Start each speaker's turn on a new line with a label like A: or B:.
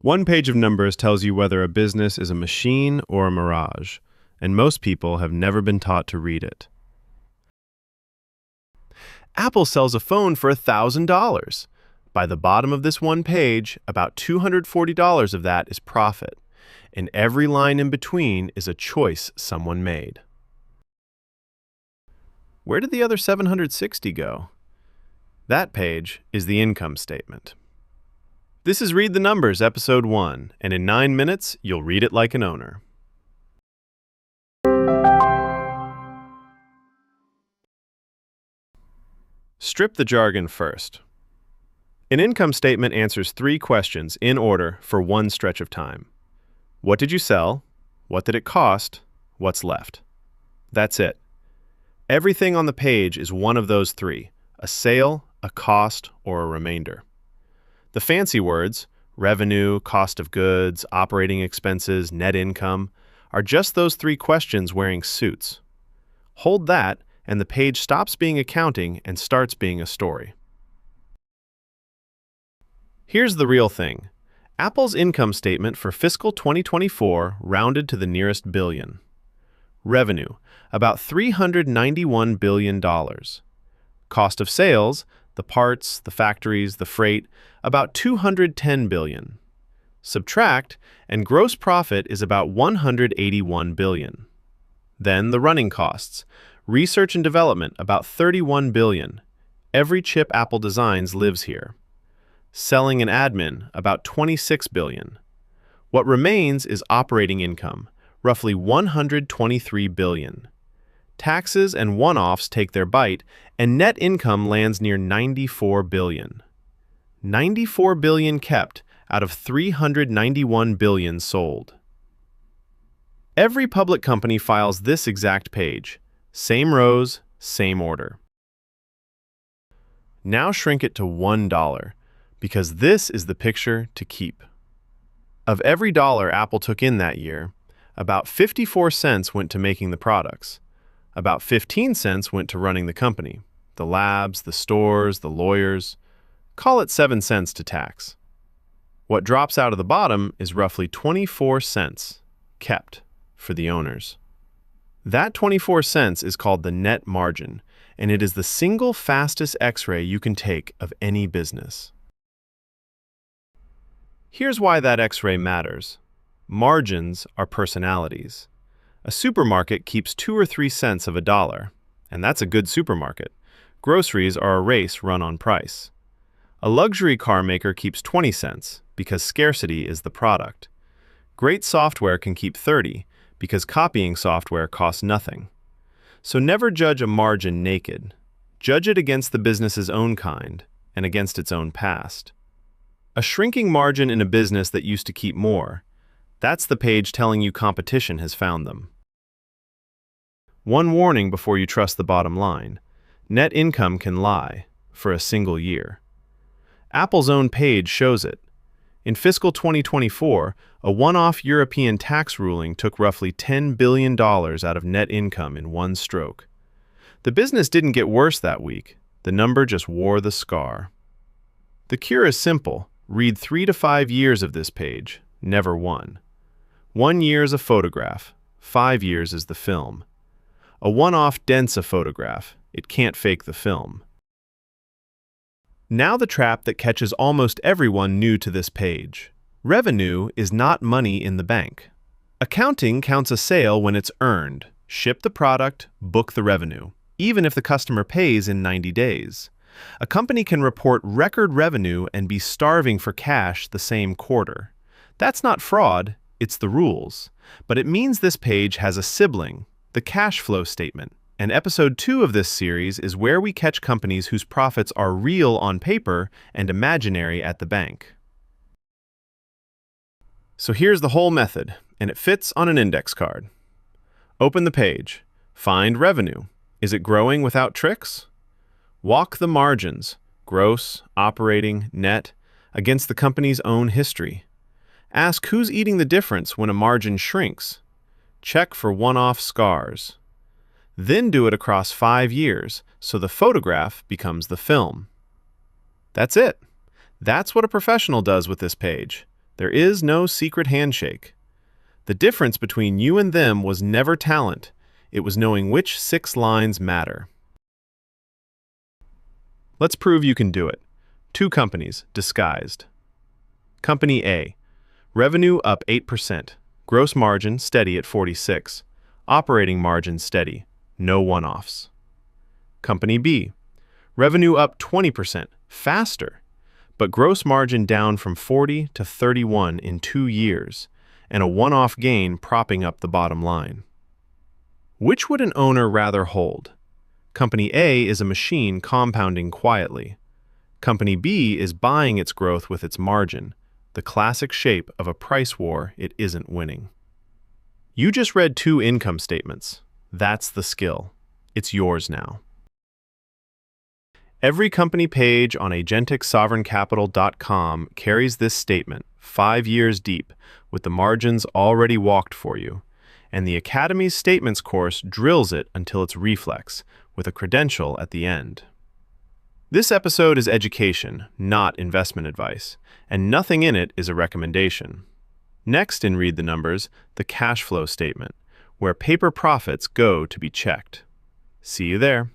A: One page of numbers tells you whether a business is a machine or a mirage, and most people have never been taught to read it. Apple sells a phone for $1,000. By the bottom of this one page, about $240 of that is profit, and every line in between is a choice someone made. Where did the other 760 go? That page is the income statement. This is Read the Numbers, Episode 1, and in 9 minutes, you'll read it like an owner. Strip the jargon first. An income statement answers 3 questions in order for one stretch of time. What did you sell? What did it cost? What's left? That's it. Everything on the page is one of those 3, a sale, a cost, or a remainder. The fancy words, revenue, cost of goods, operating expenses, net income, are just those 3 questions wearing suits. Hold that, and the page stops being accounting and starts being a story. Here's the real thing. Apple's income statement for fiscal 2024 rounded to the nearest billion. Revenue, about $391 billion. Cost of sales, the parts, the factories, the freight, about $210 billion. Subtract, and gross profit is about $181 billion. Then the running costs. Research and development, about $31 billion. Every chip Apple designs lives here. Selling and admin, about $26 billion. What remains is operating income, roughly $123 billion. Taxes and one-offs take their bite, and net income lands near $94 billion. $94 billion kept out of $391 billion sold. Every public company files this exact page. Same rows, same order. Now shrink it to $1, because this is the picture to keep. Of every dollar Apple took in that year, about 54 cents went to making the products. About 15 cents went to running the company, the labs, the stores, the lawyers. Call it 7 cents to tax. What drops out of the bottom is roughly 24 cents, kept, for the owners. That 24 cents is called the net margin, and it is the single fastest X-ray you can take of any business. Here's why that X-ray matters. Margins are personalities. A supermarket keeps 2 or 3 cents of a dollar, and that's a good supermarket. Groceries are a race run on price. A luxury car maker keeps 20 cents because scarcity is the product. Great software can keep 30 because copying software costs nothing. So never judge a margin naked. Judge it against the business's own kind and against its own past. A shrinking margin in a business that used to keep more, that's the page telling you competition has found them. One warning before you trust the bottom line. Net income can lie for a single year. Apple's own page shows it. In fiscal 2024, a one-off European tax ruling took roughly $10 billion out of net income in one stroke. The business didn't get worse that week. The number just wore the scar. The cure is simple. Read 3 to 5 years of this page, never 1. 1 year is a photograph. 5 years is the film. A one-off dents a photograph. It can't fake the film. Now the trap that catches almost everyone new to this page. Revenue is not money in the bank. Accounting counts a sale when it's earned. Ship the product, book the revenue, even if the customer pays in 90 days. A company can report record revenue and be starving for cash the same quarter. That's not fraud, it's the rules. But it means this page has a sibling, the cash flow statement. And episode 2 of this series is where we catch companies whose profits are real on paper and imaginary at the bank. So here's the whole method, and it fits on an index card. Open the page. Find revenue. Is it growing without tricks? Walk the margins, gross, operating, net, against the company's own history. Ask who's eating the difference when a margin shrinks. Check for one-off scars. Then do it across 5 years, so the photograph becomes the film. That's it. That's what a professional does with this page. There is no secret handshake. The difference between you and them was never talent. It was knowing which 6 lines matter. Let's prove you can do it. 2 companies, disguised. Company A. Revenue up 8%. Gross margin steady at 46. Operating margin steady. No one-offs. Company B. Revenue up 20%. Faster. But gross margin down from 40 to 31 in 2 years, and a one-off gain propping up the bottom line. Which would an owner rather hold? Company A is a machine compounding quietly. Company B is buying its growth with its margin, the classic shape of a price war it isn't winning. You just read 2 income statements. That's the skill. It's yours now. Every company page on agenticsovereigncapital.com carries this statement, 5 years deep, with the margins already walked for you. And the Academy's Statements course drills it until it's reflex, with a credential at the end. This episode is education, not investment advice, and nothing in it is a recommendation. Next in Read the Numbers, the cash flow statement, where paper profits go to be checked. See you there.